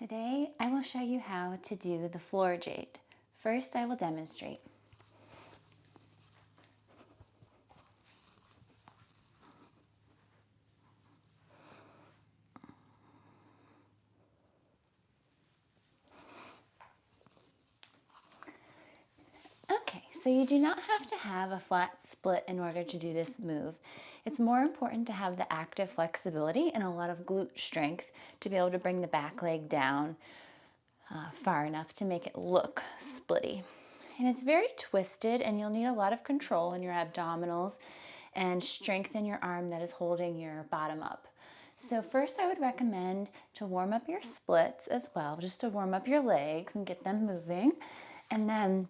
Today I will show you how to do the floor jade. First I will demonstrate. Okay, so you do not have to have a flat split in order to do this move. It's more important to have the active flexibility and a lot of glute strength to be able to bring the back leg down far enough to make it look splitty. And it's very twisted and you'll need a lot of control in your abdominals and strength in your arm that is holding your bottom up. So first I would recommend to warm up your splits as well, just to warm up your legs and get them moving. And then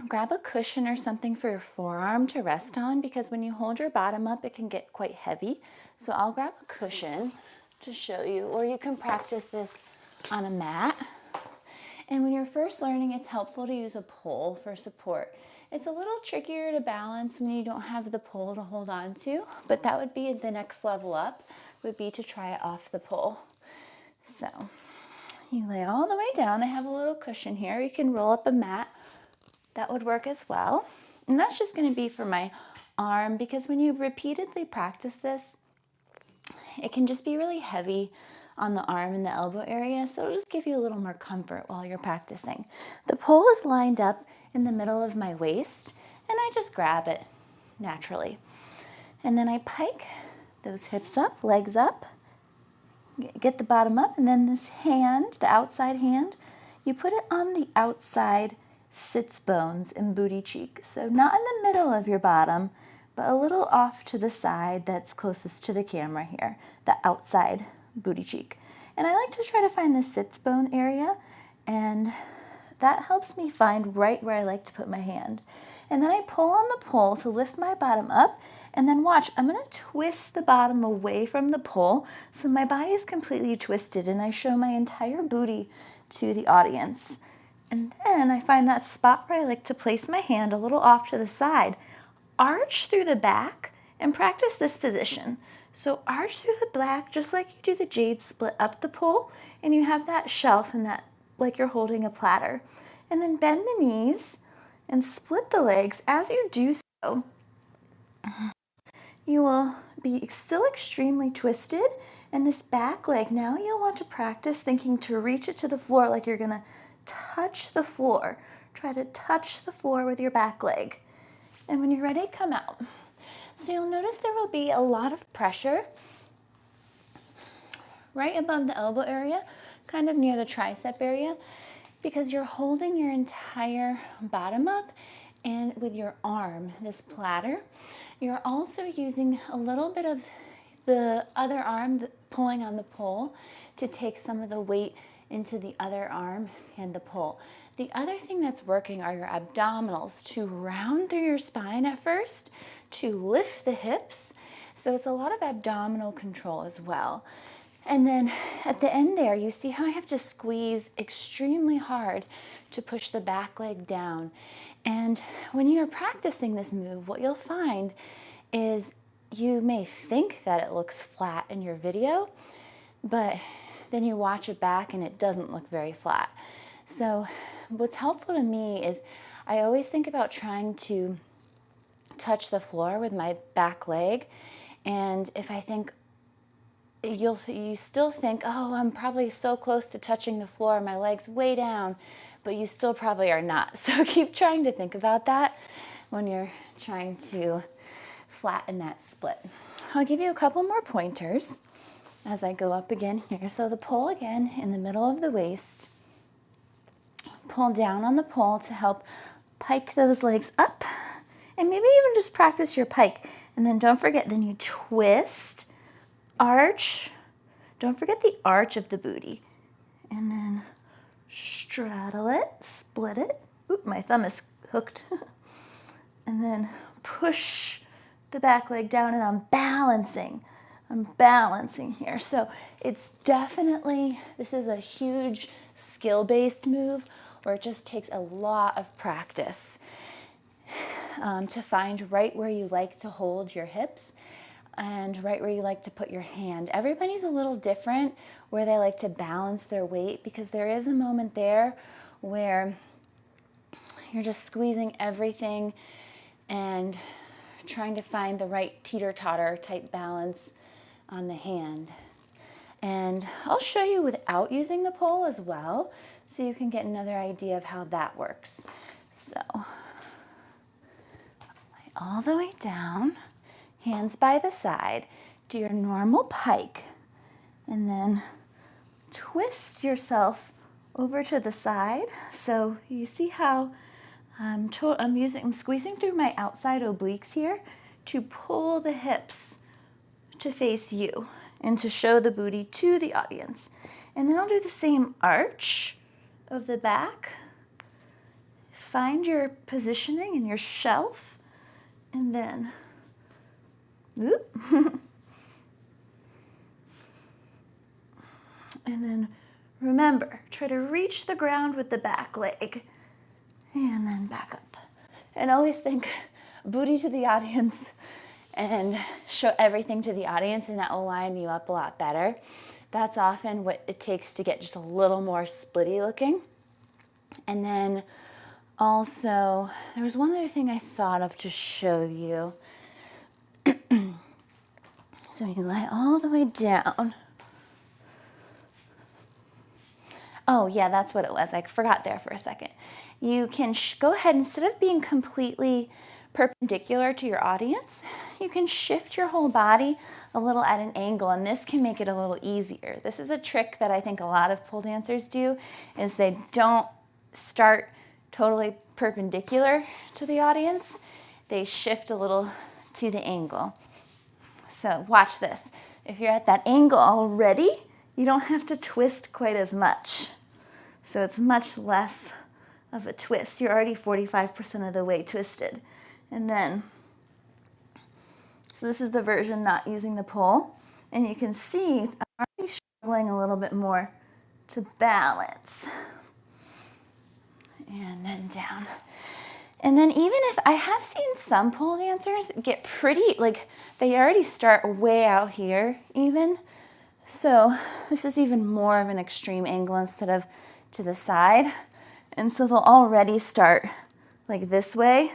grab a cushion or something for your forearm to rest on, because when you hold your bottom up it can get quite heavy. So I'll grab a cushion to show you, or you can practice this on a mat. And when you're first learning, it's helpful to use a pole for support. It's a little trickier to balance when you don't have the pole to hold on to, but that would be the next level up, would be to try it off the pole. So you lay all the way down. I have a little cushion here. You can roll up a mat. That would work as well. And that's just going to be for my arm, because when you repeatedly practice this, it can just be really heavy on the arm and the elbow area, so it'll just give you a little more comfort while you're practicing. The pole is lined up in the middle of my waist, and I just grab it naturally. And then I pike those hips up, legs up, get the bottom up, and then this hand, the outside hand, you put it on the outside sits bones and booty cheek. So not in the middle of your bottom, but a little off to the side that's closest to the camera here, the outside booty cheek. And I like to try to find the sits bone area, and that helps me find right where I like to put my hand. And then I pull on the pole to lift my bottom up, and then watch, I'm going to twist the bottom away from the pole so my body is completely twisted and I show my entire booty to the audience. And then I find that spot where I like to place my hand a little off to the side, arch through the back, and practice this position. So arch through the back, just like you do the jade split up the pole, and you have that shelf and that like you're holding a platter. And then bend the knees and split the legs. As you do so, you will be still extremely twisted, and this back leg, now you'll want to practice thinking to reach it to the floor like you're gonna touch the floor. Try to touch the floor with your back leg. And when you're ready, come out. So you'll notice there will be a lot of pressure right above the elbow area, kind of near the tricep area, because you're holding your entire bottom up and with your arm, this platter. You're also using a little bit of the other arm, pulling on the pole, to take some of the weight into the other arm and the pole. The other thing that's working are your abdominals, to round through your spine at first, to lift the hips. So it's a lot of abdominal control as well. And then at the end there, you see how I have to squeeze extremely hard to push the back leg down. And when you're practicing this move, what you'll find is you may think that it looks flat in your video, but then you watch it back and it doesn't look very flat. So what's helpful to me is I always think about trying to touch the floor with my back leg. And if I think, you still think, oh, I'm probably so close to touching the floor, my leg's way down, but you still probably are not. So keep trying to think about that when you're trying to flatten that split. I'll give you a couple more pointers as I go up again here. So the pole again in the middle of the waist. Pull down on the pole to help pike those legs up. And maybe even just practice your pike. And then don't forget, then you twist, arch. Don't forget the arch of the booty. And then straddle it, split it. Oop, my thumb is hooked. And then push the back leg down, and I'm balancing here. So it's definitely, this is a huge skill-based move where it just takes a lot of practice to find right where you like to hold your hips. and right where you like to put your hand. Everybody's a little different where they like to balance their weight, because there is a moment there where you're just squeezing everything and trying to find the right teeter-totter type balance on the hand. And I'll show you without using the pole as well, so you can get another idea of how that works. So, all the way down, hands by the side, do your normal pike, and then twist yourself over to the side. So you see how I'm squeezing through my outside obliques here to pull the hips to face you and to show the booty to the audience. And then I'll do the same arch of the back. Find your positioning and your shelf, and then whoop. And then remember, try to reach the ground with the back leg, and then back up. And always think booty to the audience and show everything to the audience, and that will line you up a lot better. That's often what it takes to get just a little more splitty looking. And then also, there was one other thing I thought of to show you. So you lie all the way down. Oh yeah, that's what it was. I forgot there for a second. You can go ahead, instead of being completely perpendicular to your audience, you can shift your whole body a little at an angle, and this can make it a little easier. This is a trick that I think a lot of pole dancers do, is they don't start totally perpendicular to the audience. They shift a little to the angle. So watch this. If you're at that angle already, you don't have to twist quite as much. So it's much less of a twist. You're already 45% of the way twisted. And then, so this is the version not using the pole. And you can see I'm already struggling a little bit more to balance. And then down. And then even if I have seen some pole dancers get pretty, like they already start way out here even. So this is even more of an extreme angle instead of to the side. And so they'll already start like this way.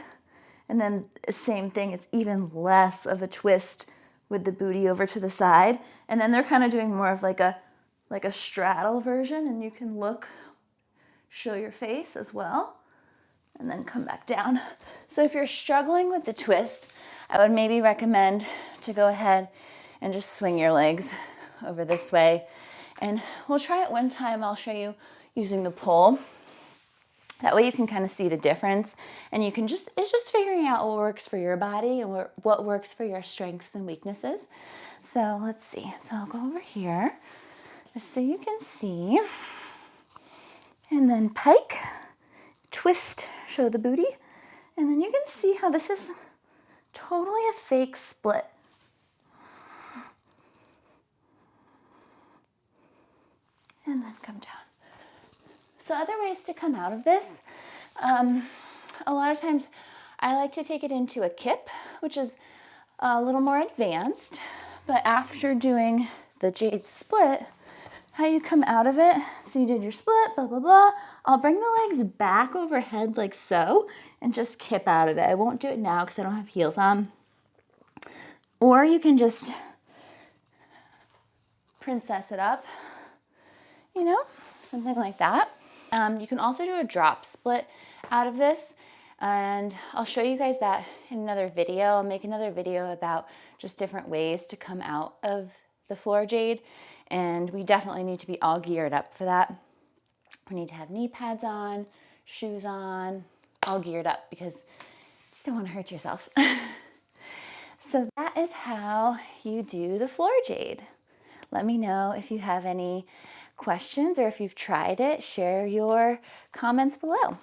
And then the same thing, it's even less of a twist with the booty over to the side. And then they're kind of doing more of like a straddle version, and you can show your face as well, and then come back down. So if you're struggling with the twist, I would maybe recommend to go ahead and just swing your legs over this way. And we'll try it one time. I'll show you using the pole. That way you can kind of see the difference, and you can it's just figuring out what works for your body and what works for your strengths and weaknesses. So let's see. So I'll go over here just so you can see. And then pike, twist, show the booty. And then you can see how this is totally a fake split. And then come down. So other ways to come out of this, a lot of times I like to take it into a kip, which is a little more advanced, but after doing the Jade split, how you come out of it, so you did your split, blah, blah, blah, I'll bring the legs back overhead like so, and just kip out of it. I won't do it now because I don't have heels on. Or you can just princess it up, you know, something like that. You can also do a drop split out of this, and I'll show you guys that in another video. I'll make another video about just different ways to come out of the floor Jade, and we definitely need to be all geared up for that. We need to have knee pads on, shoes on, all geared up, because you don't want to hurt yourself. So that is how you do the floor Jade. Let me know if you have any questions or if you've tried it. Share your comments below.